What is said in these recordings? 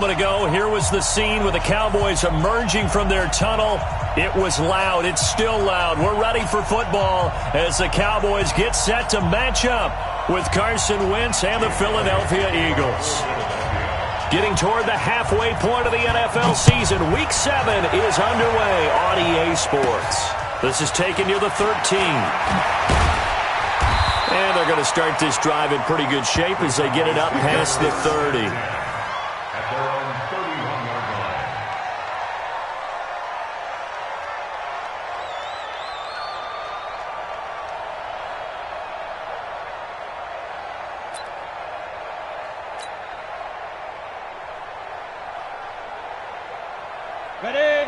Ago, here was the scene with the Cowboys emerging from their tunnel. It was loud. It's still loud. We're ready for football as the Cowboys get set to match up with Carson Wentz and the Philadelphia Eagles. Getting toward the halfway point of the NFL season, Week 7 is underway on EA Sports. This is taken near the 13. And they're going to start this drive in pretty good shape as they get it up past the 30.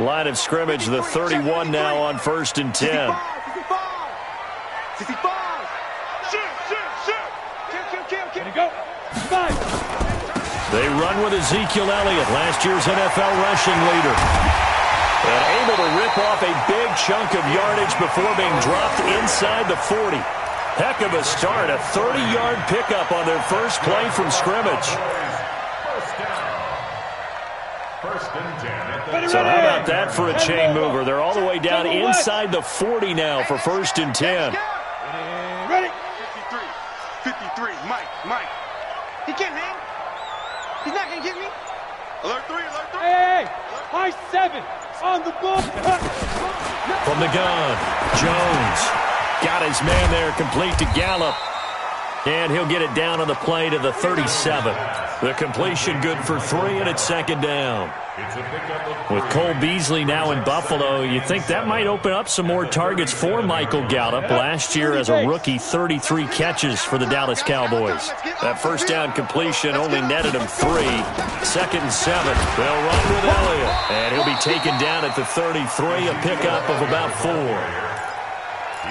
Line of scrimmage, the 31 now on 1st and 10. They run with Ezekiel Elliott, last year's NFL rushing leader. And able to rip off a big chunk of yardage before being dropped inside the 40. Heck of a start, a 30-yard pickup on their first play from scrimmage. So how about that for a chain mover? They're all the way down inside the 40 now for 1st and 10. Ready? 53. Mike. He can't hang. He's not going to get me. Alert 3. Hey. High 7 on the ball. From the gun, Jones got his man there, complete to Gallup. And he'll get it down on the play to the 37. The completion good for 3, and it's 2nd down. With Cole Beasley now in Buffalo, you think that might open up some more targets for Michael Gallup. Last year as a rookie, 33 catches for the Dallas Cowboys. That first down completion only netted him 3. 2nd and 7. They'll run with Elliott. And he'll be taken down at the 33, a pickup of about 4.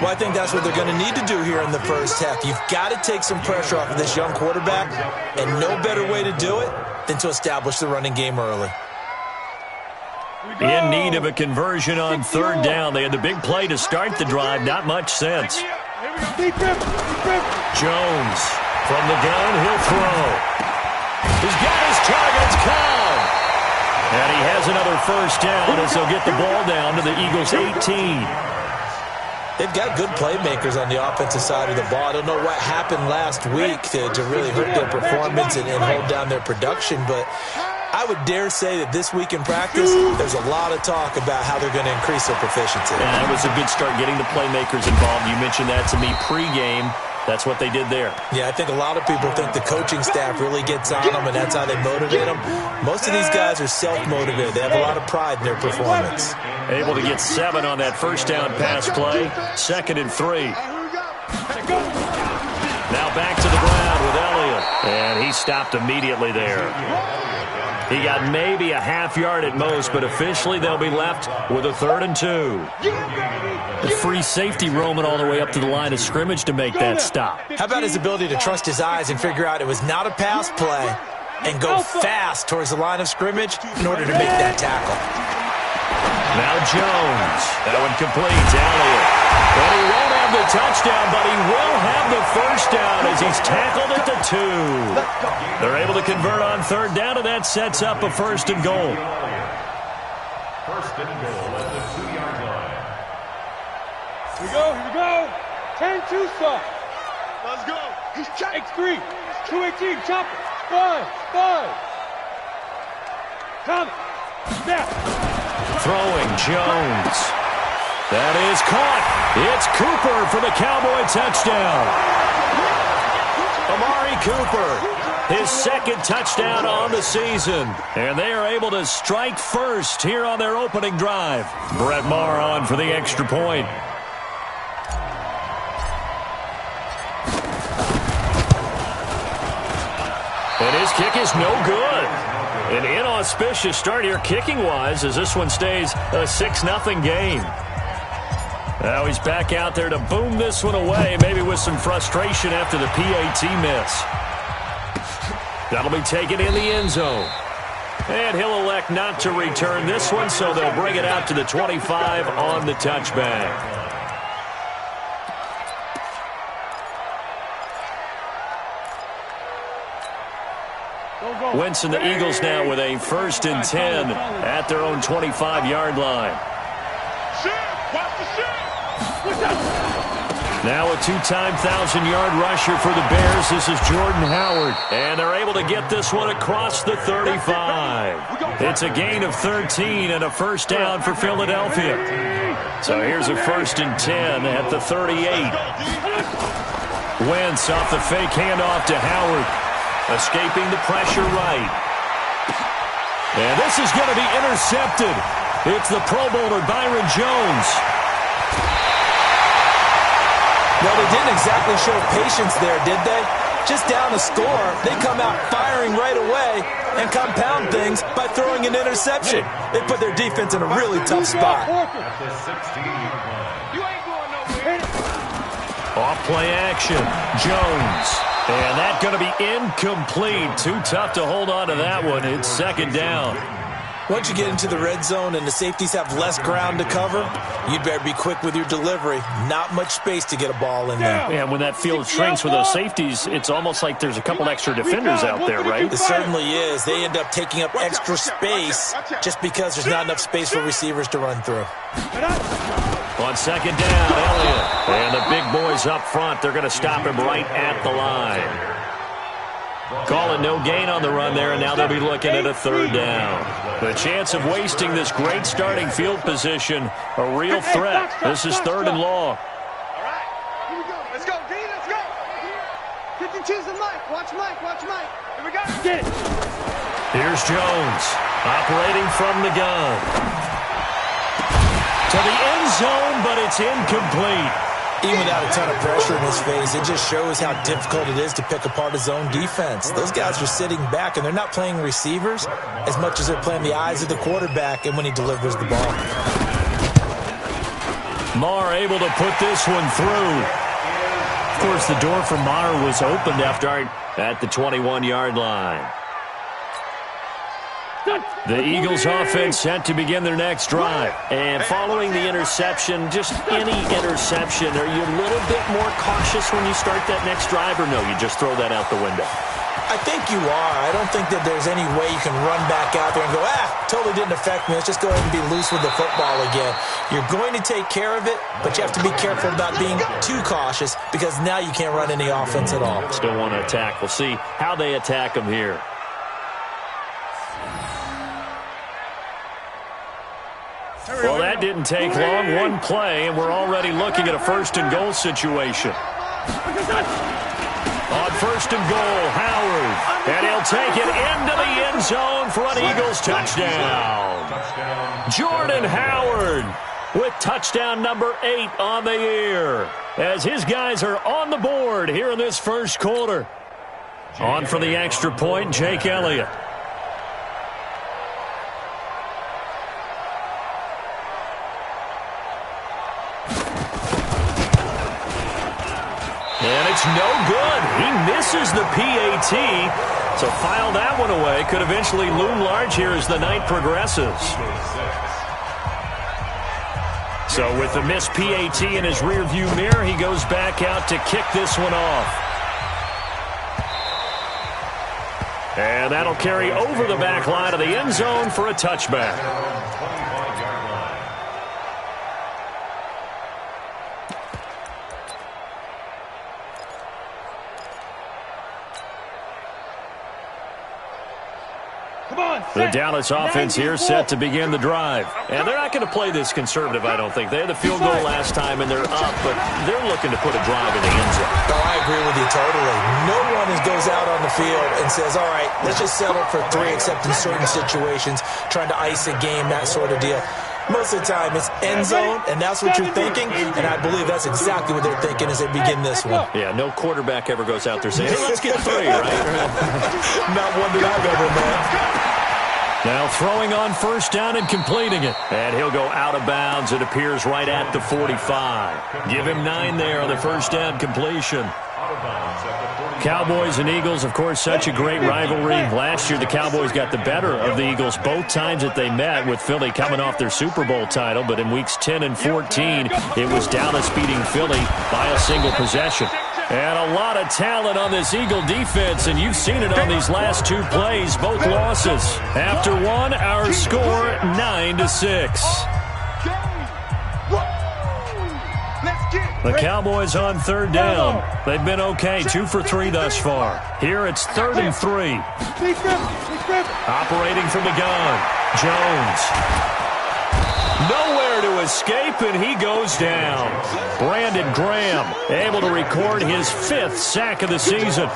Well, I think that's what they're going to need to do here in the first half. You've got to take some pressure off of this young quarterback, and no better way to do it than to establish the running game early. In need of a conversion on 3rd down. They had the big play to start the drive. Not much sense. Jones from the gun. He'll throw. He's got his targets caught. And he has another first down as they'll get the ball down to the Eagles' 18. They've got good playmakers on the offensive side of the ball. I don't know what happened last week to really hurt their performance and hold down their production, but I would dare say that this week in practice, there's a lot of talk about how they're going to increase their proficiency. And that was a good start getting the playmakers involved. You mentioned that to me pregame. That's what they did there. Yeah, I think a lot of people think the coaching staff really gets on them, and that's how they motivate them. Most of these guys are self-motivated. They have a lot of pride in their performance. Able to get 7 on that first down pass play. 2nd and 3. Now back to the ground with Elliott. And he stopped immediately there. He got maybe a half yard at most, but officially they'll be left with a 3rd and 2. The free safety roaming all the way up to the line of scrimmage to make that stop. How about his ability to trust his eyes and figure out it was not a pass play and go fast towards the line of scrimmage in order to make that tackle? Now Jones. That one complete. Elliott. And he won't have the touchdown, but he will have the first down as he's tackled at the 2. They're able to convert on 3rd down, and that sets up a 1st and goal. 1st and goal at the 2-yard line. Here we go. 10-2 stop. Let's go. He's chopping. X3. 218. Chop it. 5. Come. Snap. Throwing Jones. That is caught. It's Cooper for the Cowboy touchdown. Amari Cooper, his 2nd touchdown on the season. And they are able to strike first here on their opening drive. Brett Maher on for the extra point. And his kick is no good. An inauspicious start here kicking-wise as this one stays a 6-0 game. Now he's back out there to boom this one away, maybe with some frustration after the PAT miss. That'll be taken in the end zone. And he'll elect not to return this one, so they'll bring it out to the 25 on the touchback. Go. Wentz and the Eagles now with a 1st and 10 at their own 25-yard line. Now a 2-time 1,000-yard rusher for the Bears. This is Jordan Howard. And they're able to get this one across the 35. It's a gain of 13 and a 1st down for Philadelphia. So here's a 1st and 10 at the 38. Wentz off the fake handoff to Howard. Escaping the pressure right. And this is going to be intercepted. It's the Pro Bowler Byron Jones. Well, they didn't exactly show patience there, did they? Just down a score, they come out firing right away and compound things by throwing an interception. They put their defense in a really tough spot. Off play action, Jones. And that's going to be incomplete. Too tough to hold on to that one. It's 2nd down. Once you get into the red zone and the safeties have less ground to cover, you'd better be quick with your delivery. Not much space to get a ball in there. Yeah, when that field shrinks with those safeties, it's almost like there's a couple extra defenders out there, right? It certainly is. They end up taking up extra space just because there's not enough space for receivers to run through. On 2nd down, Elliott. And the big boys up front, they're going to stop him right at the line. Call it no gain on the run there, and now they'll be looking at a 3rd down. The chance of wasting this great starting field position, a real threat. This is 3rd and long. All right, here we go. Let's go, D, let's go. 52's the Mike. Watch Mike, watch Mike. Here we go. Get it. Here's Jones, operating from the gun. To the end zone, but it's incomplete. Even without a ton of pressure in his face, it just shows how difficult it is to pick apart his own defense. Those guys are sitting back, and they're not playing receivers as much as they're playing the eyes of the quarterback and when he delivers the ball. Maher able to put this one through. Of course, the door for Maher was opened after at the 21-yard line. The Eagles offense set to begin their next drive. And following the interception, just any interception, are you a little bit more cautious when you start that next drive, or no, you just throw that out the window? I think you are. I don't think that there's any way you can run back out there and go, totally didn't affect me. Let's just go ahead and be loose with the football again. You're going to take care of it, but you have to be careful about being too cautious because now you can't run any offense at all. Still want to attack. We'll see how they attack them here. Well, that didn't take long. One play, and we're already looking at a 1st and goal situation. On 1st and goal, Howard. And he'll take it into the end zone for an Eagles touchdown. Jordan Howard with touchdown number 8 on the year, as his guys are on the board here in this 1st quarter. On for the extra point, Jake Elliott. And it's no good. He misses the PAT. So file that one away. Could eventually loom large here as the night progresses. So with the missed PAT in his rearview mirror, he goes back out to kick this one off. And that'll carry over the back line of the end zone for a touchback. The Dallas offense here set to begin the drive. And they're not going to play this conservative, I don't think. They had the field goal last time, and they're up, but they're looking to put a drive in the end zone. Oh, I agree with you totally. No one goes out on the field and says, all right, let's just settle for 3, except in certain situations, trying to ice a game, that sort of deal. Most of the time, it's end zone, and that's what you're thinking, and I believe that's exactly what they're thinking as they begin this one. Yeah, no quarterback ever goes out there saying, hey, let's get 3, right? Not one that I've ever met. Now throwing on 1st down and completing it. And he'll go out of bounds. It appears right at the 45. Give him 9 there on the 1st down completion. Cowboys and Eagles, of course, such a great rivalry. Last year, the Cowboys got the better of the Eagles both times that they met, with Philly coming off their Super Bowl title. But in weeks 10 and 14, it was Dallas beating Philly by a single possession. And a lot of talent on this Eagle defense, and you've seen it on these last two plays, both losses. After one, our score 9-6. The Cowboys on third down. They've been okay, 2 for 3 thus far. Here it's 3rd and 3. Operating from the gun, Jones. Nowhere to escape, and he goes down. Brandon Graham able to record his 5th sack of the season.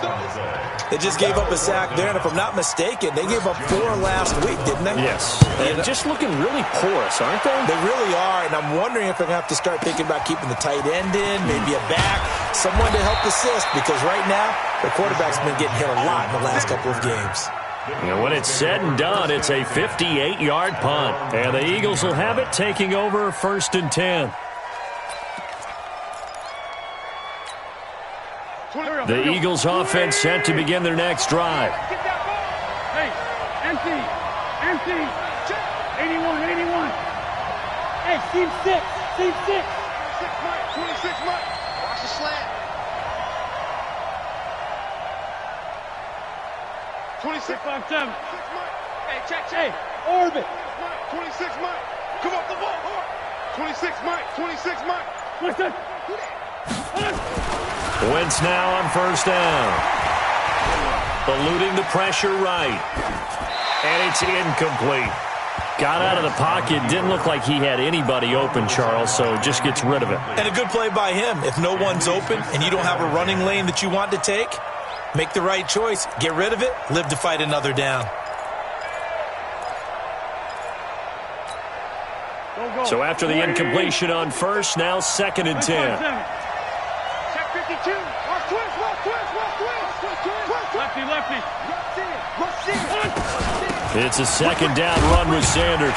They just gave up a sack there, and if I'm not mistaken, they gave up 4 last week, didn't they? Yes. And just looking really porous, aren't they? They really are, and I'm wondering if they're going to have to start thinking about keeping the tight end in, maybe a back, someone to help assist, because right now, the quarterback's been getting hit a lot in the last couple of games. And when it's said and done, it's a 58-yard punt. And the Eagles will have it, taking over 1st and 10. The Eagles offense set to begin their next drive. Hey, empty. 81. Hey, seam 6. 26, Mike. Watch the slant. 26, 5-7. Hey, check. Hey, orbit. 26, Mike. Come off the ball hard. 26, Mike. What's that? Wentz now on 1st down. Eluding the pressure right. And it's incomplete. Got out of the pocket. Didn't look like he had anybody open, Charles, so just gets rid of it. And a good play by him. If no one's open and you don't have a running lane that you want to take, make the right choice. Get rid of it. Live to fight another down. So after the incompletion on 1st, now 2nd and 10. Check 52. Watch twist. Lefty. It's a 2nd down run with Sanders.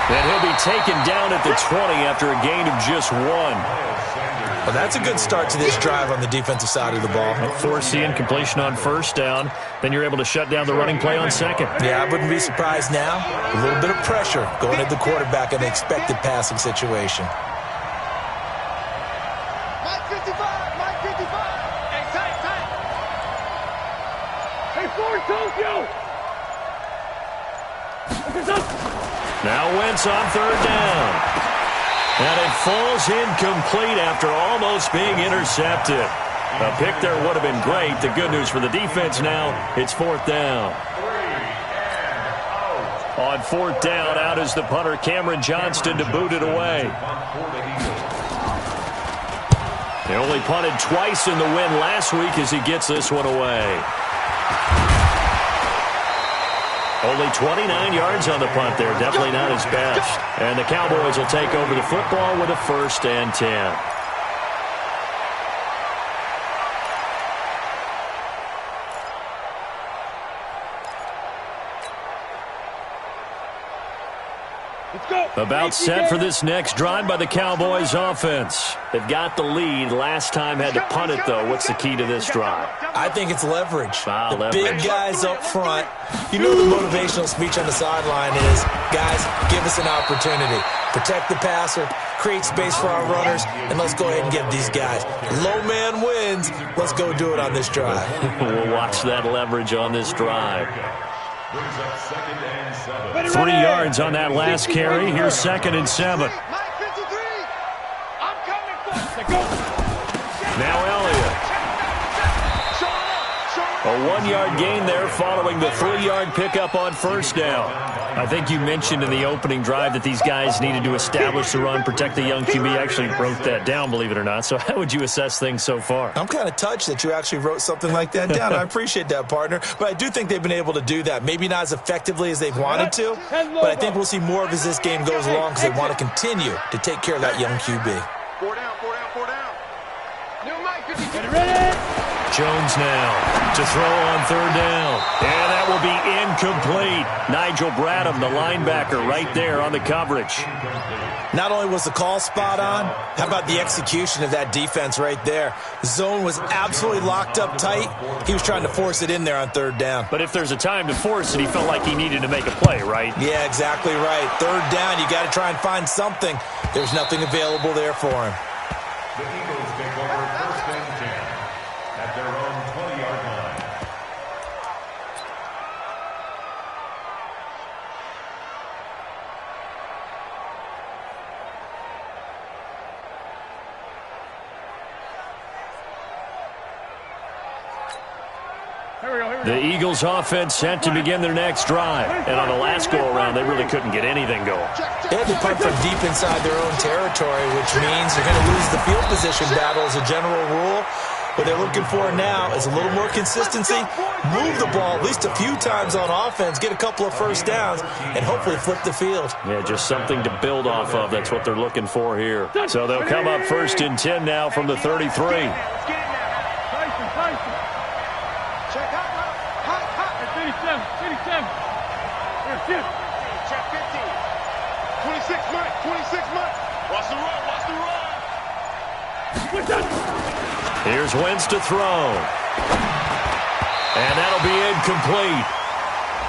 And he'll be taken down at the 20 after a gain of just 1. Well, that's a good start to this drive on the defensive side of the ball. Force the incompletion on 1st down. Then you're able to shut down the running play on 2nd. Yeah, I wouldn't be surprised now. A little bit of pressure going at the quarterback in an expected passing situation. Mike 55. Hey, tight. Hey, forward, Tokyo. Now Wentz on 3rd down. And it falls incomplete after almost being intercepted. A pick there would have been great. The good news for the defense now, it's 4th down. On 4th down, out is the punter, Cameron Johnston, to boot it away. He only punted twice in the win last week as he gets this one away. Only 29 yards on the punt there. Definitely not his best. And the Cowboys will take over the football with a 1st and 10. About set for this next drive by the Cowboys offense. They've got the lead. Last time had to punt it, though. What's the key to this drive? I think it's leverage. Leverage. Big guys up front. You know the motivational speech on the sideline is, guys, give us an opportunity. Protect the passer, create space for our runners, and let's go ahead and get these guys. Low man wins. Let's go do it on this drive. We'll watch that leverage on this drive. Brings up 2nd and 7. 3 yards on that last carry. Here's 2nd and 7. Mike 53. I'm coming for Now Elliott. A 1-yard gain there following the 3-yard pickup on 1st down. I think you mentioned in the opening drive that these guys needed to establish the run, protect the young QB. Actually wrote that down, believe it or not. So how would you assess things so far? I'm kind of touched that you actually wrote something like that down. I appreciate that, partner. But I do think they've been able to do that. Maybe not as effectively as they've wanted to, but I think we'll see more of as this game goes along because they want to continue to take care of that young QB. 4 down. New Mike 53. Ready? Jones now to throw on 3rd down. And that will be incomplete. Nigel Bradham, the linebacker, right there on the coverage. Not only was the call spot on, how about the execution of that defense right there? The zone was absolutely locked up tight. He was trying to force it in there on 3rd down. But if there's a time to force it, he felt like he needed to make a play, right? Yeah, exactly right. 3rd down, you got to try and find something. There's nothing available there for him. The Eagles take over 1st and 10. The Eagles offense set to begin their next drive. And on the last go-around, they really couldn't get anything going. They had to punt from deep inside their own territory, which means you're going to lose the field position battle as a general rule. What they're looking for now is a little more consistency, move the ball at least a few times on offense, get a couple of first downs, and hopefully flip the field. Yeah, just something to build off of. That's what they're looking for here. So they'll come up 1st and 10 now from the 33. Check out. 15. 26 Mike. 26 Mike. Watch the run. Here's Wentz to throw. And that'll be incomplete.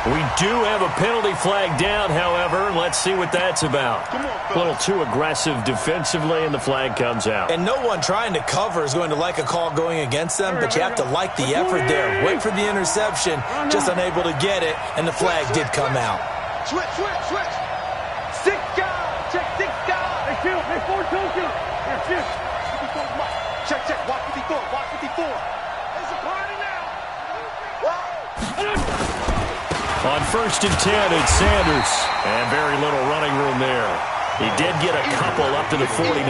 We do have a penalty flag down, however. Let's see what that's about. A little too aggressive defensively, and the flag comes out. And no one trying to cover is going to like a call going against them, but you have to like the effort there. Wait for the interception, just unable to get it, and the flag did come out. Switch. 6 guys. Check 6 guys. Hey, 4 tokens. Here, Check. Watch 54. There's a party now. On 1st and 10, it's Sanders. And very little running room there. He did get a couple up to the 49.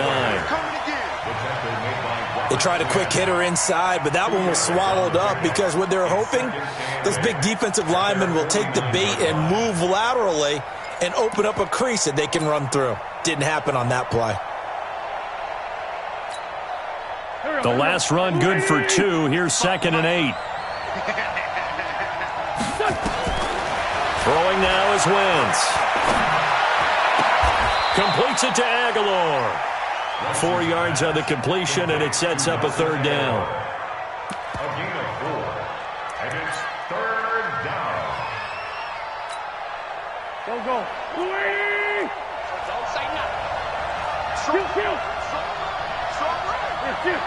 They tried a quick hitter inside, but that one was swallowed up because what they're hoping, this big defensive lineman will take the bait and move laterally and open up a crease that they can run through. Didn't happen on that play. The last run good for 2. Here's 2nd and 8. Throwing now is Wentz. Completes it to Aguilar. 4 yards on the completion, and it sets up a 3rd down. A gain of 4. And it's 3rd down. Go. Don't say nothing. Kill. Here,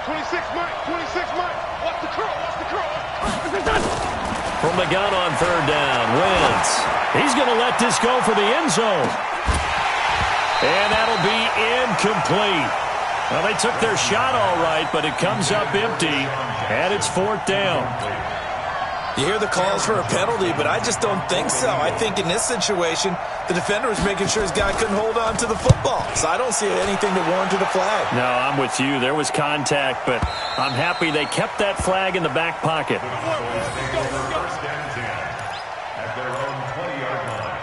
26 Mike. Watch the curl. From the gun on 3rd down, Wentz. He's going to let this go for the end zone. And that'll be incomplete. Well, they took their shot all right, but it comes up empty, and it's 4th down. You hear the calls for a penalty, but I just don't think so. I think in this situation, the defender was making sure his guy couldn't hold on to the football. So I don't see anything to warrant the flag. No, I'm with you. There was contact, but I'm happy they kept that flag in the back pocket. 1st and 10 at their own 20-yard line.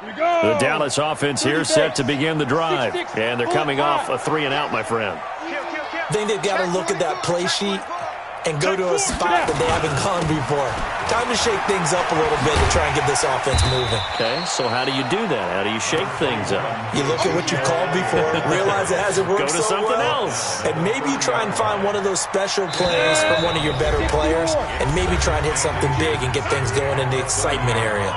The Dallas offense here set to begin the drive. And they're coming off a 3-and-out, my friend. I think they've got to look at that play sheet and go to a spot that they haven't gone before. Time to shake things up a little bit to try and get this offense moving. Okay, so how do you do that? How do you shake things up? You look at what you called before, realize it hasn't worked Go to so something well, else. and maybe you try and find one of those special plays from one of your better players, and maybe try and hit something big and get things going in the excitement area.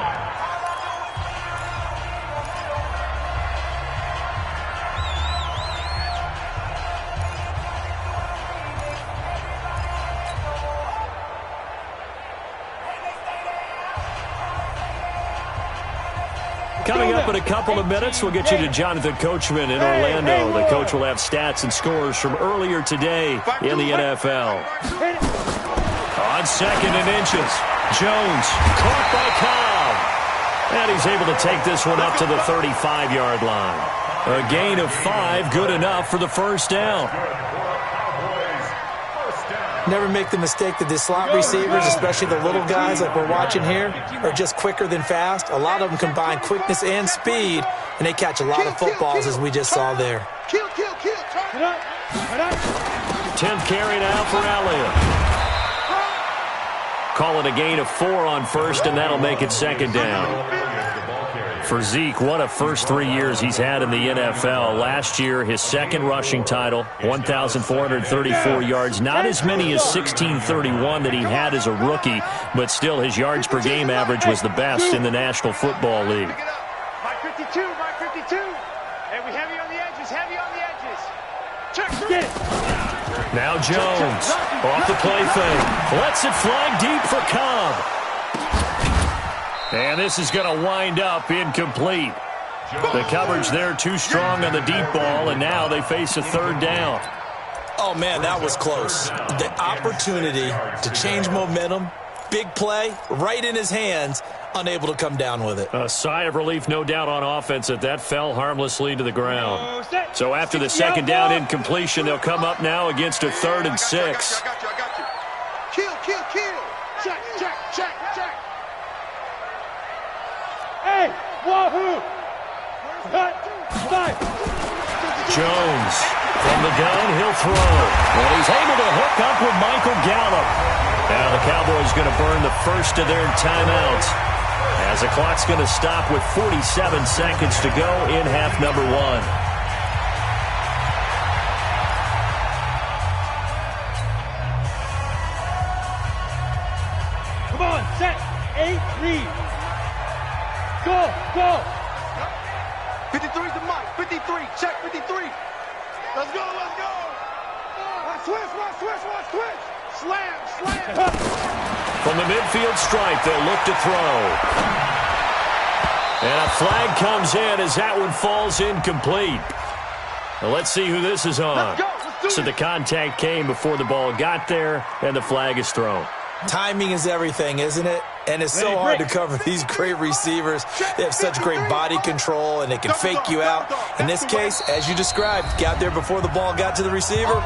Coming up in a couple of minutes, we'll get you to Jonathan Coachman in Orlando. The coach will have stats and scores from earlier today in the NFL. On 2nd and inches, Jones caught by Cobb. And he's able to take this one up to the 35-yard line. A gain of 5, good enough for the 1st down. Never make the mistake that the slot receivers, especially the little guys like we're watching here, are just quicker than fast. A lot of them combine quickness and speed, and they catch a lot of footballs, as we just saw there. 10th carry now for Elliott. Call it a gain of 4 on 1st, and that'll make it 2nd down. For Zeke, what a first 3 years he's had in the NFL. Last year, his 2nd rushing title, 1,434 yards. Not as many as 1,631 that he had as a rookie, but still his yards per game average was the best in the National Football League. Mike 52. And we heavy on the edges. Check. Now Jones, off the play fake. Lets it fly deep for Cobb. And this is going to wind up incomplete. The coverage there too strong on the deep ball, and now they face a third down. Oh, man, that was close. The opportunity to change momentum, big play, right in his hands, unable to come down with it. A sigh of relief, no doubt, on offense that fell harmlessly to the ground. So after the second down incompletion, they'll come up now against a 3rd and 6. I got you. Kill. Check. Hey, wahoo! Cut, fight. Jones from the gun, he'll throw. And he's able to hook up with Michael Gallup. Now the Cowboys going to burn the first of their timeouts, as the clock's going to stop with 47 seconds to go in half number 1. Come on, set, 8, lead. Go. 53's the mic. 53. Check 53. Let's go. Watch switch. Slam. From the midfield stripe, they'll look to throw. And a flag comes in as that one falls incomplete. Well, let's see who this is on. Let's do So it. the contact came before the ball got there, and the flag is thrown. Timing is everything, isn't it? And it's so hard to cover these great receivers. They have such great body control, and they can fake you out. In this case, as you described, got there before the ball got to the receiver.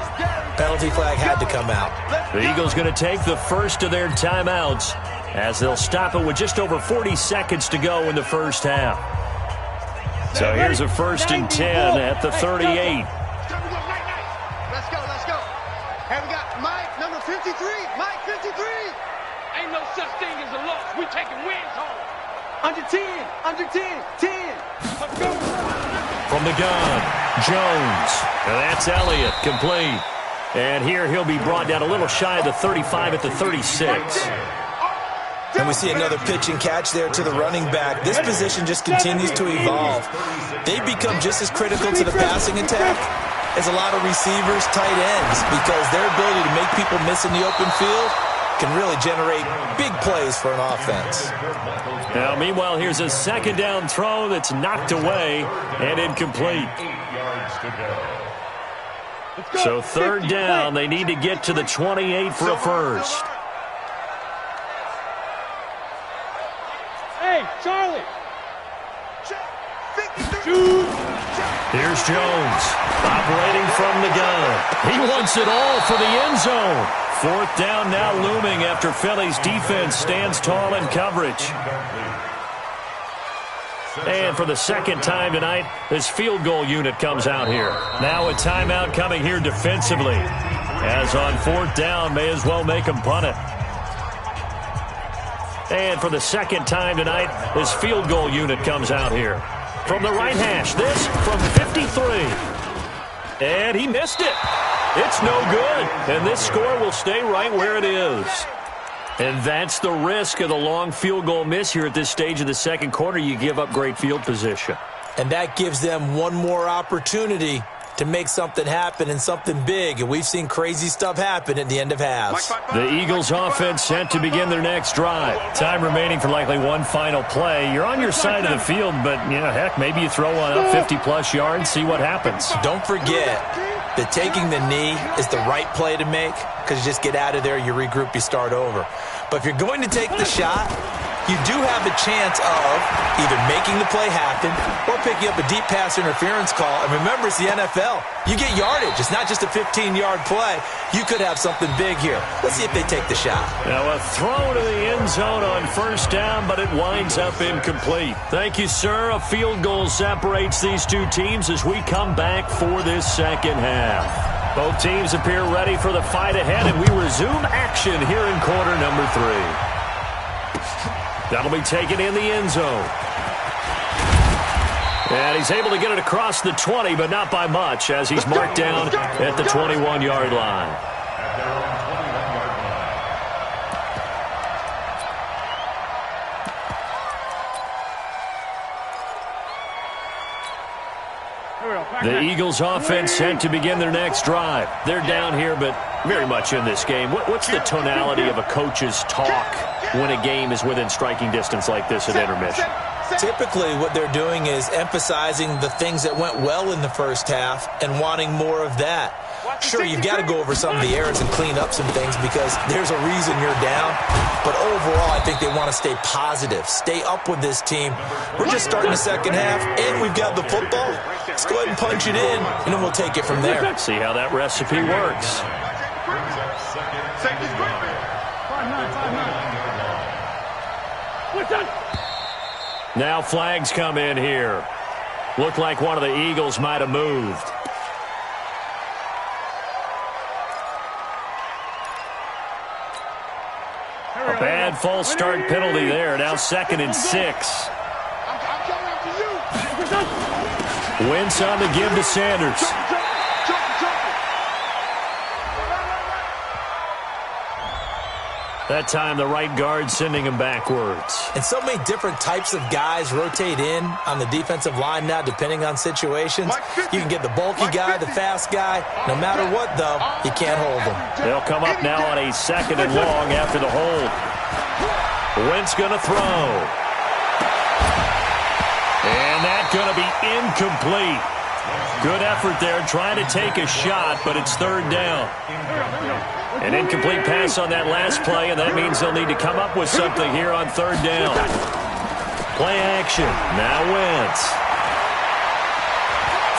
Penalty flag had to come out. The Eagles going to take the first of their timeouts, as they'll stop it with just over 40 seconds to go in the first half. So here's a 1st and 10 at the 38. Let's go. And we got Mike, number 53. Mike, 53. Ain't no such thing as a loss. We taking wins home. Under 10. 10. Let's go. From the gun, Jones. And that's Elliott, complete. And here he'll be brought down a little shy of the 35 at the 36. And we see another pitch and catch there to the running back. This position just continues to evolve. They become just as critical to the passing attack as a lot of receivers, tight ends, because their ability to make people miss in the open field can really generate big plays for an offense. Now, meanwhile, here's a second down throw that's knocked away and incomplete. 8 yards to go. So 3rd down, they need to get to the 28 for a first. Hey, Charlie. Here's Jones, operating from the gun. He wants it all for the end zone. 4th down now looming after Philly's defense stands tall in coverage. And for the second time tonight, this field goal unit comes out here. Now a timeout coming here defensively, as on 4th down, may as well make them punt it. And for the second time tonight, this field goal unit comes out here. From the right hash, this from 53. And he missed it. It's no good. And this score will stay right where it is. And that's the risk of the long field goal miss here at this stage of the second quarter. You give up great field position. And that gives them one more opportunity to make something happen and something big. And we've seen crazy stuff happen at the end of halves. The Eagles offense set to begin their next drive. Time remaining for likely one final play. You're on your side of the field, but, heck, maybe you throw one up 50-plus yards, see what happens. Don't forget that taking the knee is the right play to make, because you just get out of there, you regroup, you start over. But if you're going to take the shot, you do have a chance of either making the play happen or picking up a deep pass interference call. And remember, it's the NFL. You get yardage. It's not just a 15-yard play. You could have something big here. Let's see if they take the shot. Now a throw to the end zone on 1st down, but it winds up incomplete. Thank you, sir. A field goal separates these two teams as we come back for this second half. Both teams appear ready for the fight ahead, and we resume action here in quarter number 3. That'll be taken in the end zone. And he's able to get it across the 20, but not by much, as he's marked down at the 21-yard line. At their own 21-yard line. The Eagles offense set to begin their next drive. They're down here, but very much in this game. What's the tonality of a coach's talk when a game is within striking distance like this at intermission? Typically, what they're doing is emphasizing the things that went well in the first half and wanting more of that. Sure, you've got to go over some of the errors and clean up some things because there's a reason you're down. But overall, I think they want to stay positive, stay up with this team. We're just starting the second half, and we've got the football. Let's go ahead and punch it in, and then we'll take it from there. See how that recipe works. Now flags come in here. Looked like one of the Eagles might have moved. A bad false start penalty there. Now 2nd and 6. Wentz on the give to Sanders. That time the right guard sending him backwards. And so many different types of guys rotate in on the defensive line now depending on situations. You can get the bulky guy, the fast guy. No matter what, though, you can't hold them. They'll come up now on a 2nd and long after the hold. Wentz going to throw. And that's going to be incomplete. Good effort there trying to take a shot, but it's 3rd down. An incomplete pass on that last play, and that means they'll need to come up with something here on 3rd down. Play action. Now Wentz.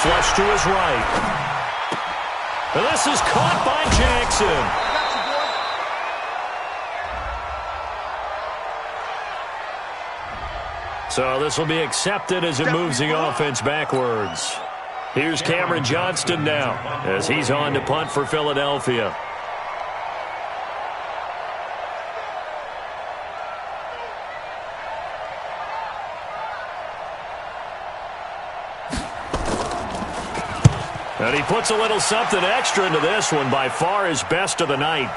Flush to his right. And this is caught by Jackson. So this will be accepted as it moves the offense backwards. Here's Cameron Johnston now as he's on to punt for Philadelphia. And he puts a little something extra into this one, by far his best of the night.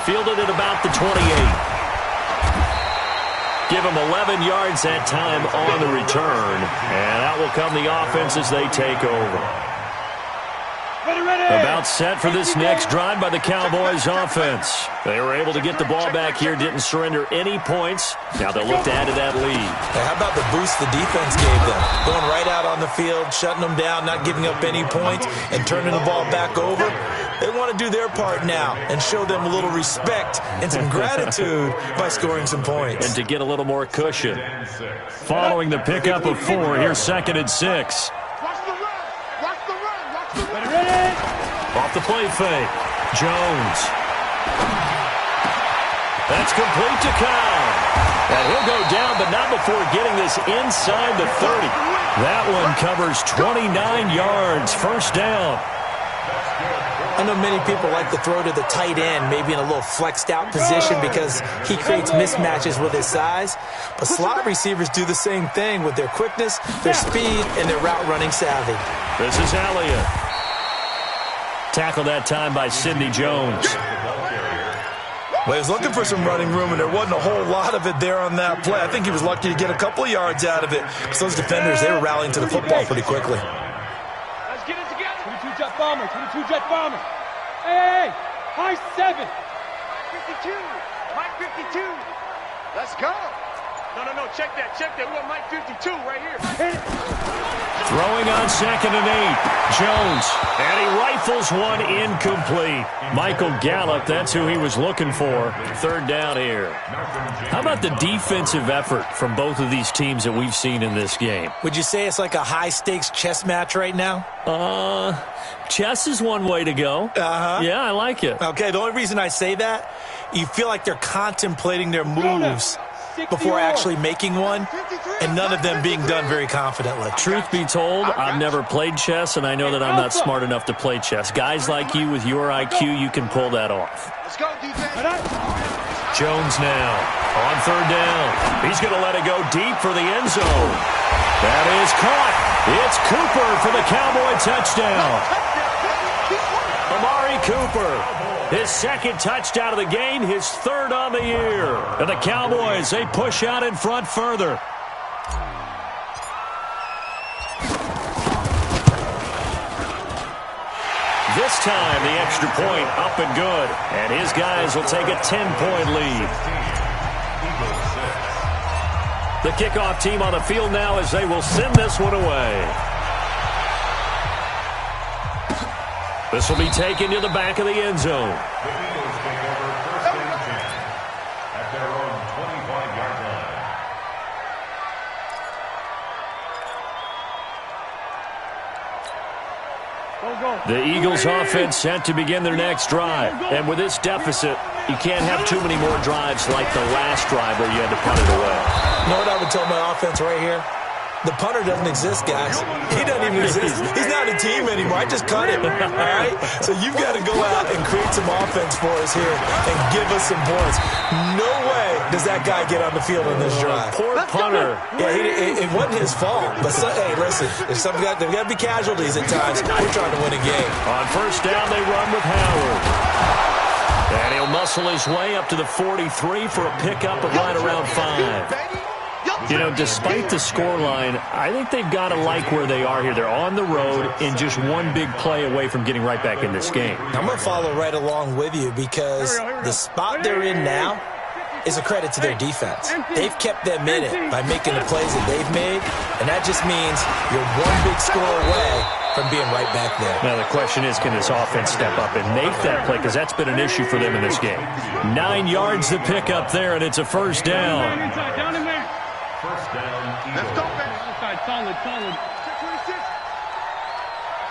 Fielded at about the 28. Give him 11 yards that time on the return. And out will come the offense as they take over. About set for this next drive by the Cowboys offense. They were able to get the ball back here, didn't surrender any points. Now they'll look to add to that lead. Hey, how about the boost the defense gave them? Going right out on the field, shutting them down, not giving up any points, and turning the ball back over. They want to do their part now and show them a little respect and some gratitude by scoring some points. And to get a little more cushion. Following the pickup of 4, here's 2nd and 6. Off the play fake. Jones. That's complete to Kyle. And he'll go down, but not before getting this inside the 30. That one covers 29 yards. 1st down. I know many people like to throw to the tight end, maybe in a little flexed out position because he creates mismatches with his size. But slot receivers do the same thing with their quickness, their speed, and their route running savvy. This is Elliott. Tackled that time by Sidney Jones. Well, he was looking for some running room, and there wasn't a whole lot of it there on that play. I think he was lucky to get a couple of yards out of it because those defenders, they were rallying to the football pretty quickly. Let's get it together. 22 jet bomber, 22 jet bomber. Hey, high 7. 52. Mike 52. Let's go. No, check that. We want Mike 52 right here. Throwing on 2nd and 8. Jones. And he rifles one incomplete. Michael Gallup, that's who he was looking for. 3rd down here. How about the defensive effort from both of these teams that we've seen in this game? Would you say it's like a high-stakes chess match right now? Chess is one way to go. Uh-huh. Yeah, I like it. Okay, the only reason I say that, you feel like they're contemplating their moves before actually making one, and none of them being done very confidently. Truth be told, I've never played chess, and I know that I'm not smart enough to play chess. Guys like you with your IQ, you can pull that off. Let's go, defense. Jones now on 3rd down. He's going to let it go deep for the end zone. That is caught. It's Cooper for the Cowboy touchdown. Amari Cooper. His 2nd touchdown of the game, his 3rd on the year. And the Cowboys, they push out in front further. This time, the extra point up and good. And his guys will take a 10-point lead. The kickoff team on the field now as they will send this one away. This will be taken to the back of the end zone. The Eagles take over first and 10 at their own 25-yard line. The Eagles offense set to begin their next drive. And with this deficit, you can't have too many more drives like the last drive where you had to punt it away. You know what I would tell my offense right here? The punter doesn't exist, guys. He doesn't even exist. He's not a team anymore. I just cut him, all right? So you've got to go out and create some offense for us here and give us some points. No way does that guy get on the field on this drive. Poor punter. Yeah, it wasn't his fault. But, hey, listen, there's got to be casualties at times. We're trying to win a game. On first down, they run with Howard. And he'll muscle his way up to the 43 for a pickup of right around 5. You know, despite the scoreline, I think they've got to like where they are here. They're on the road and just one big play away from getting right back in this game. I'm going to follow right along with you because the spot they're in now is a credit to their defense. They've kept them in it by making the plays that they've made, and that just means you're one big score away from being right back there. Now, the question is, can this offense step up and make that play? Because that's been an issue for them in this game. 9 yards to pick up there, and it's a first down. First down, Eagles. Let's go, baby. Solid. 26.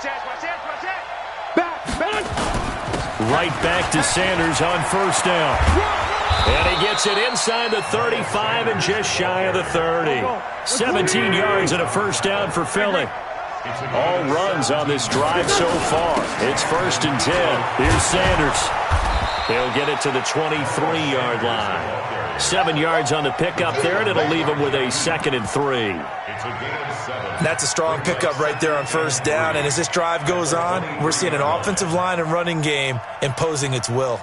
Watch that. Back. Right back to Sanders on first down. And he gets it inside the 35 and just shy of the 30. 17 yards and a first down for Philly. All runs on this drive so far. It's first and 10. Here's Sanders. He'll get it to the 23-yard line. 7 yards on the pickup there, and it'll leave him with a 2nd and 3. It's a gain of 7. That's a strong pickup right there on first down, and as this drive goes on, we're seeing an offensive line and running game imposing its will.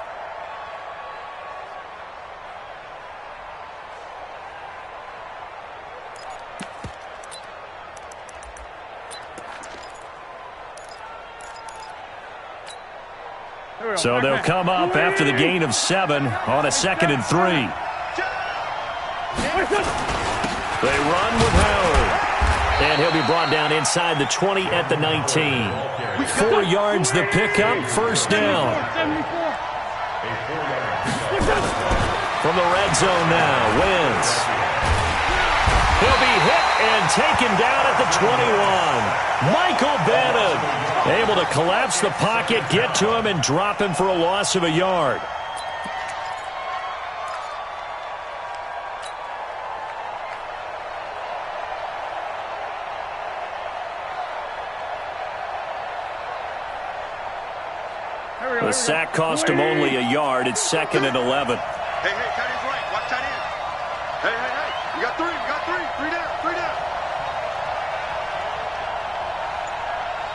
So they'll come up after the gain of 7 on a 2nd and 3. They run with Howard. And he'll be brought down inside the 20 at the 19. 4 yards the pickup, first down. From the red zone now, Wentz. He'll be hit and taken down at the 21. Michael Bannon able to collapse the pocket, get to him, and drop him for a loss of a yard. The sack cost him only a yard. It's 2nd and 11. Hey, tight end's right. Watch tight end. Hey. You got three. 3 down.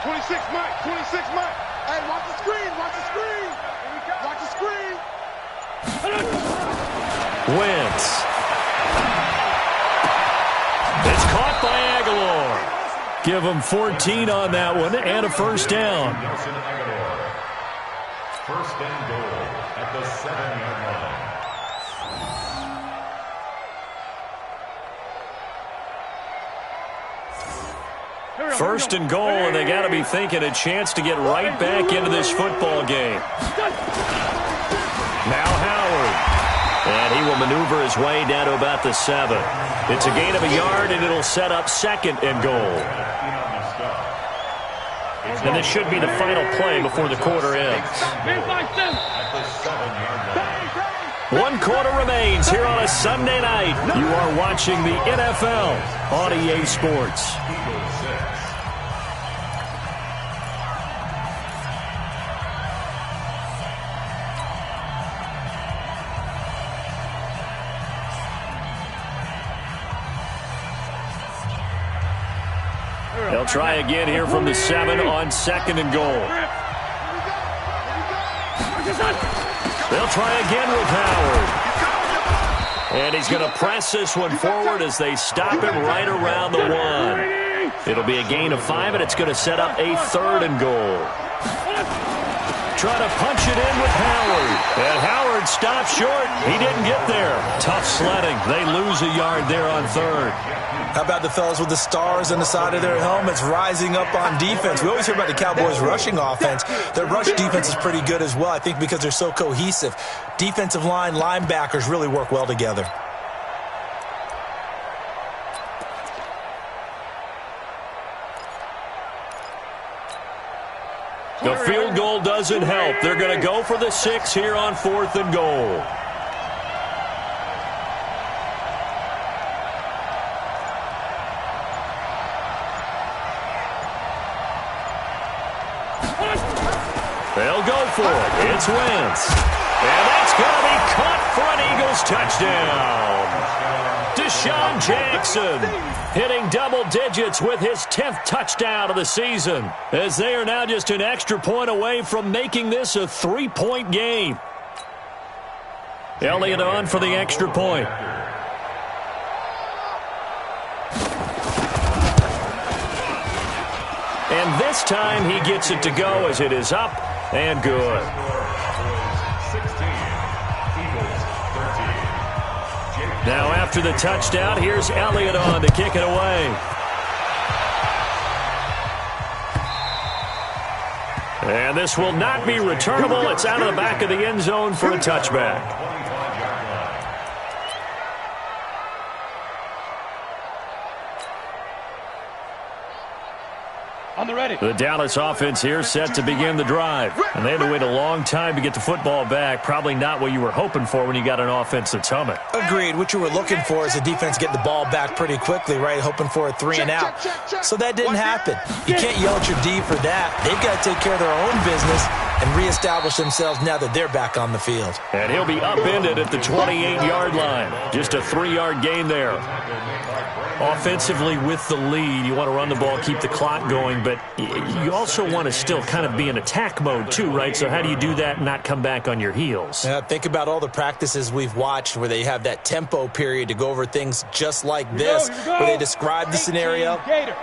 26, Mike. Hey, watch the screen. Watch the screen. Wentz. It's caught by Aguilar. Give him 14 on that one and a first down. First and goal at the 7-yard line. First and goal, and they got to be thinking a chance to get right back into this football game. Now Howard. And he will maneuver his way down to about the 7. It's a gain of a yard, and it'll set up 2nd and goal. And this should be the final play before the quarter ends. At the 7-yard line. 1 quarter remains here on a Sunday night. You are watching the NFL on EA Sports. Eagles 6. They'll try again here from the 7 on 2nd and goal. They'll try again with Howard. And he's going to press this one forward as they stop him right around the 1. It'll be a gain of 5, and it's going to set up a 3rd and goal. Try to punch it in with Howard. And Howard stopped short. He didn't get there. Tough sledding. They lose a yard there on third. How about the fellas with the stars on the side of their helmets rising up on defense? We always hear about the Cowboys' rushing offense. Their rush defense is pretty good as well, I think, because they're so cohesive. Defensive line, linebackers really work well together. The field goal doesn't help. They're going to go for the 6 here on 4th and goal. They'll go for it. It's Wentz. And that's going to be caught for an Eagles touchdown. Deshaun Jackson hitting double digits with his 10th touchdown of the season, as they are now just an extra point away from making this a 3-point game. Elliott on for the extra point. And this time he gets it to go as it is up and good. 16, Eagles 13. Now after the touchdown, here's Elliott on to kick it away. And this will not be returnable. It's out of the back of the end zone for a touchback. On the ready. The Dallas offense here set to begin the drive. And they had to wait a long time to get the football back. Probably not what you were hoping for when you got an offense that's humming. Agreed. What you were looking for is the defense get the ball back pretty quickly, right? Hoping for a 3 and out. So that didn't happen. You can't yell at your D for that. They've got to take care of their own business and reestablish themselves now that they're back on the field. And he'll be upended at the 28-yard line. Just a 3-yard gain there. Offensively with the lead, you want to run the ball, keep the clock going, but you also want to still kind of be in attack mode too, right? So how do you do that and not come back on your heels? Think about all the practices we've watched where they have that tempo period to go over things just like this, where they describe the scenario,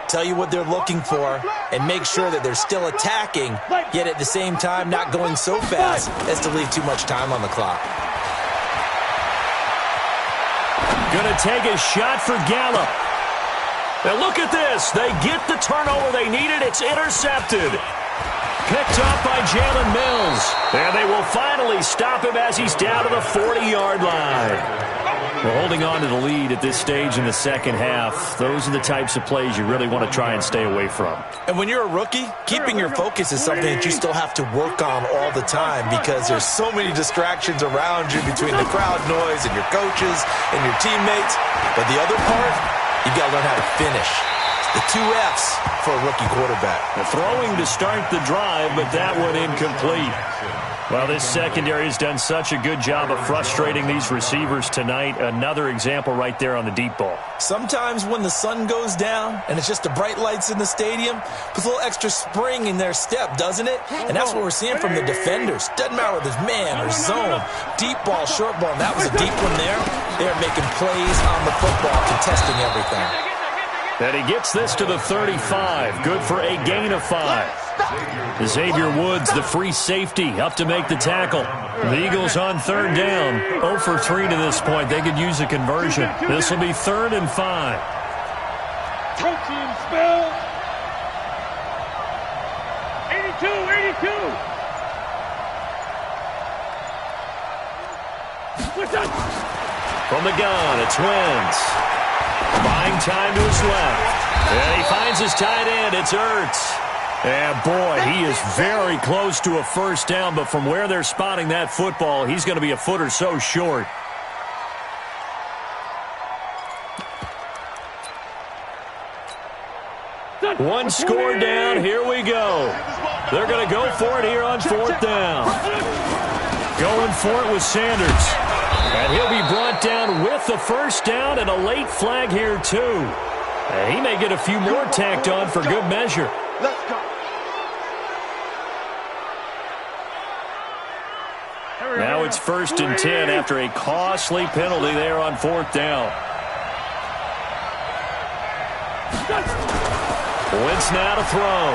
tell you what they're looking for, and make sure that they're still attacking, yet at the same time not going so fast as to leave too much time on the clock. Gonna take a shot for Gallup. Now look at this. They get the turnover they needed. It's intercepted. Picked up by Jalen Mills. And they will finally stop him as he's down to the 40-yard line. We're holding on to the lead at this stage in the second half. Those are the types of plays you really want to try and stay away from. And when you're a rookie, keeping your focus is something that you still have to work on all the time because there's so many distractions around you between the crowd noise and your coaches and your teammates. But the other part, you've got to learn how to finish. The 2 F's for a rookie quarterback. The throwing to start the drive, but that one incomplete. Well, this secondary has done such a good job of frustrating these receivers tonight. Another example right there on the deep ball. Sometimes when the sun goes down and it's just the bright lights in the stadium, puts a little extra spring in their step, doesn't it? And that's what we're seeing from the defenders. Doesn't matter whether it's man or zone, deep ball, short ball. And that was a deep one there. They're making plays on the football, contesting everything. And he gets this to the 35. Good for a gain of 5. Xavier Woods, the free safety, up to make the tackle. The Eagles on 3rd down. 0 for 3 to this point. They could use a conversion. This will be 3rd and 5. Protein spell. 82, 82. What's up? From the gun, it's Wentz. Buying time to his left. And he finds his tight end. It's Ertz. And, boy, he is very close to a first down, but from where they're spotting that football, he's going to be a foot or so short. One score down. Here we go. They're going to go for it here on 4th down. Going for it with Sanders. And he'll be brought down with the first down and a late flag here, too. And he may get a few more tacked on for good measure. Let's go. Now it's 1st and 10 after a costly penalty there on 4th down. Wentz now to throw.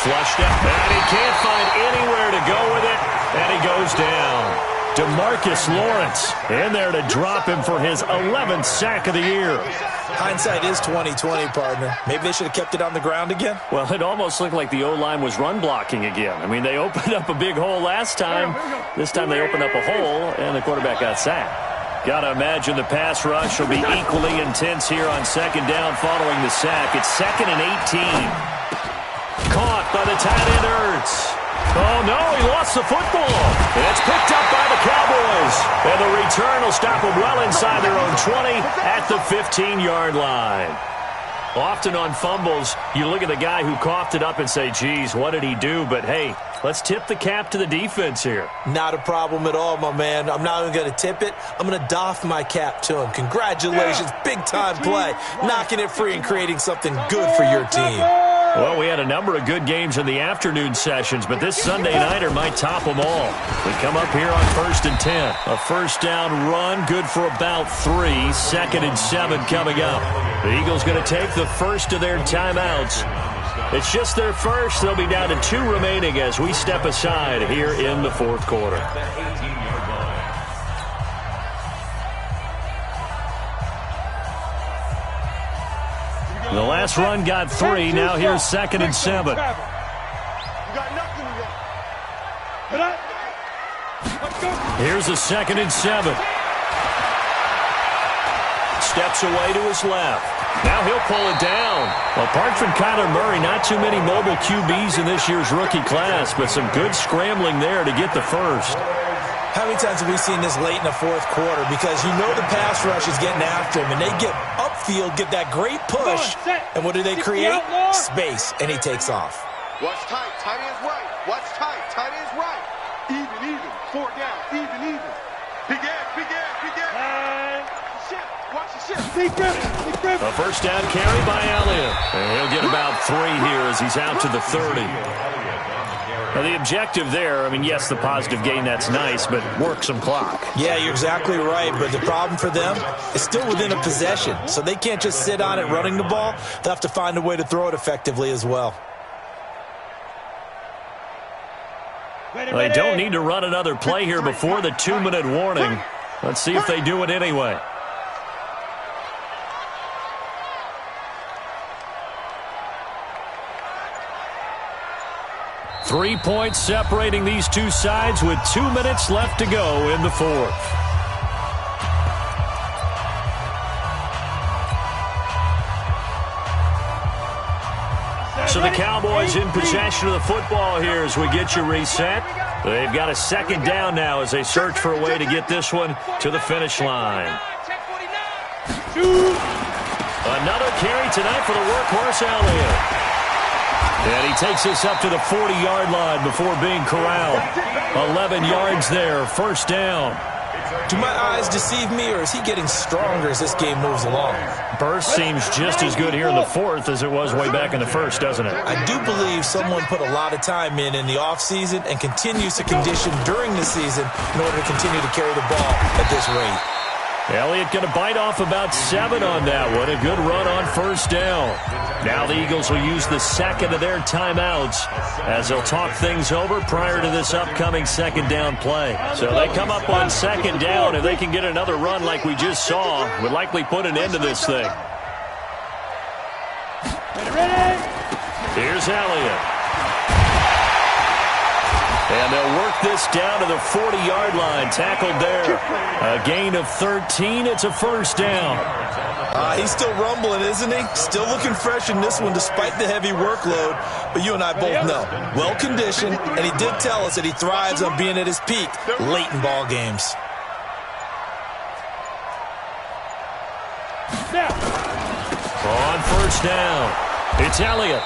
Flushed out. And he can't find anywhere to go with it. And he goes down. DeMarcus Lawrence in there to drop him for his 11th sack of the year. Hindsight is 20/20, partner. Maybe they should have kept it on the ground again. Well, it almost looked like the O-line was run blocking again. I mean, they opened up a big hole last time. This time they opened up a hole, and the quarterback got sacked. Got to imagine the pass rush will be equally intense here on second down following the sack. It's 2nd and 18. Caught by the tight end Ertz. Oh, no, he lost the football. And it's picked up by the Cowboys. And the return will stop them well inside their own 20 at the 15-yard line. Often on fumbles, you look at the guy who coughed it up and say, geez, what did he do? But, hey, let's tip the cap to the defense here. Not a problem at all, my man. I'm not even going to tip it. I'm going to doff my cap to him. Congratulations, big-time play. Knocking it free and creating something good for your team. Well, we had a number of good games in the afternoon sessions, but this Sunday nighter might top them all. We come up here on 1st and 10. A first down run, good for about 3. 2nd and 7 coming up. The Eagles going to take the first of their timeouts. It's just their first. They'll be down to 2 remaining as we step aside here in the 4th quarter. The last run got 3. Now here's 2nd and 7. You got nothing to go. Here's a 2nd and 7. Steps away to his left. Now he'll pull it down. Apart from Kyler Murray, not too many mobile QBs in this year's rookie class, but some good scrambling there to get the first. How many times have we seen this late in the 4th quarter? Because you know the pass rush is getting after him, and they get upfield, get that great push, and what do they create? Space, and he takes off. Watch tight. Tight end's right. Watch tight. Tight end's right. Even. 4 down. Even. Big ass. Watch the shit. Big grip. A first down carry by Elliott. And he'll get about 3 here as he's out to the 30. Now, the objective there, I mean, yes, the positive gain, that's nice, but work some clock. Yeah, you're exactly right, but the problem for them is still within a possession, so they can't just sit on it running the ball. They'll have to find a way to throw it effectively as well. They don't need to run another play here before the 2-minute warning. Let's see if they do it anyway. 3 points separating these two sides with 2 minutes left to go in the 4th. So the Cowboys in possession of the football here as we get you reset. They've got a 2nd down now as they search for a way to get this one to the finish line. Another carry tonight for the workhorse Elliott. And he takes this up to the 40-yard line before being corralled. 11 yards there, first down. Do my eyes deceive me, or is he getting stronger as this game moves along? Burst seems just as good here in the 4th as it was way back in the 1st, doesn't it? I do believe someone put a lot of time in the offseason and continues to condition during the season in order to continue to carry the ball at this rate. Elliott going to bite off about 7 on that one. A good run on first down. Now the Eagles will use the 2nd of their timeouts as they'll talk things over prior to this upcoming 2nd down play. So they come up on 2nd down. If they can get another run like we just saw, would likely put an end to this thing. Here's Elliott. And they'll work this down to the 40-yard line. Tackled there. A gain of 13. It's a first down. He's still rumbling, isn't he? Still looking fresh in this one despite the heavy workload. But you and I both know, well-conditioned, and he did tell us that he thrives on being at his peak late in ball games. On first down, it's Elliott.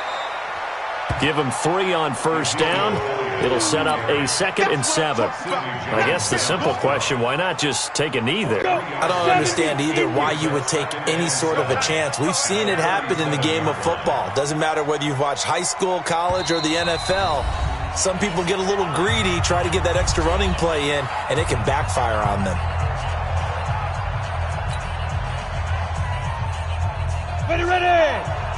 Give him 3 on first down. It'll set up a 2nd and 7. I guess the simple question, why not just take a knee there? I don't understand either why you would take any sort of a chance. We've seen it happen in the game of football. Doesn't matter whether you've watched high school, college, or the NFL. Some people get a little greedy, try to get that extra running play in, and it can backfire on them. Ready.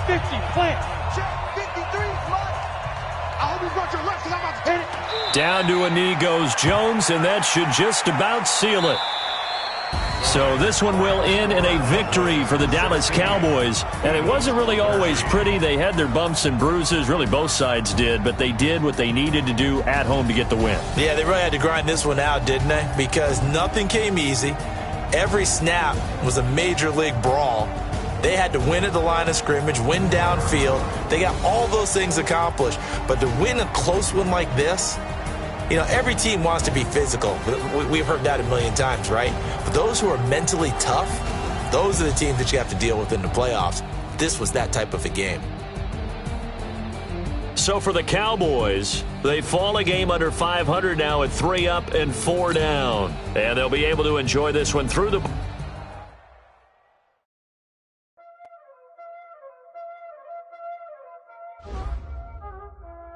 50, plant. Check. 53, Mike. I Down to a knee goes Jones, and that should just about seal it. So this one will end in a victory for the Dallas Cowboys. And it wasn't really always pretty. They had their bumps and bruises. Really, both sides did. But they did what they needed to do at home to get the win. Yeah, they really had to grind this one out, didn't they? Because nothing came easy. Every snap was a major league brawl. They had to win at the line of scrimmage, win downfield. They got all those things accomplished. But to win a close one like this, you know, every team wants to be physical. We've heard that a million times, right? But those who are mentally tough, those are the teams that you have to deal with in the playoffs. This was that type of a game. So for the Cowboys, they fall a game under 500 now at 3 up and 4 down. And they'll be able to enjoy this one through the...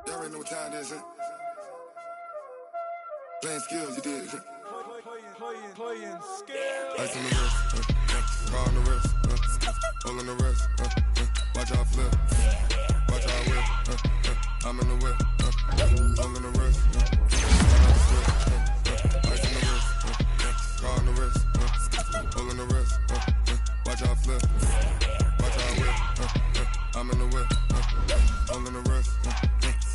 Y'all already know what time it is, huh? Playing skills, you did. Playing skills. Ice on the wrist, car on the wrist, hole in the wrist, watch out flip, watch out whip, I'm in the whip, hole in the wrist, ice on the wrist, car on the wrist, hole in the wrist, watch out flip, watch out whip, I'm in the whip, hole in the wrist,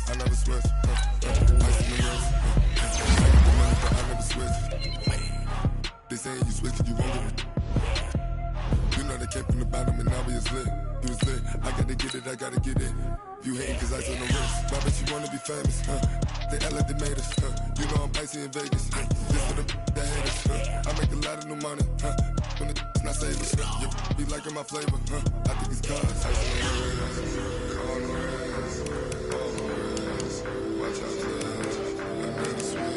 I never switch, ice in the wrist. I never switch. They saying you switch, you won't get it. You know they came from the bottom and now we is lit. You was lit, I gotta get it, I gotta get it. You hating cause I on the wrist. Why bet you wanna be famous, They act like they made us, You know I'm icy in Vegas, This for the that haters, I make a lot of new money, When it's not savers, You be liking my flavor, I think it's cause ice on the wrist, on the wrist, on the wrist. Watch out, I never switch.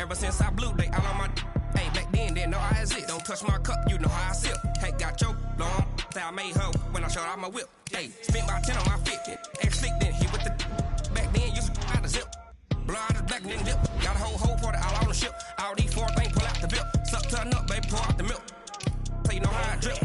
Ever since I blew, they all on my hey, back then, didn't know I exist. Don't touch my cup, you know how I sip. Hey, got your long, I made her when I showed out my whip. Hey, spent about 10 on my fit. Ex slick, then hit with the back then, used to out the zip. Blow out his back, then dip. Got a whole party all on the ship. All these 4 things, pull out the bip. Suck to a nut, baby, pour out the milk. So you know how I drip.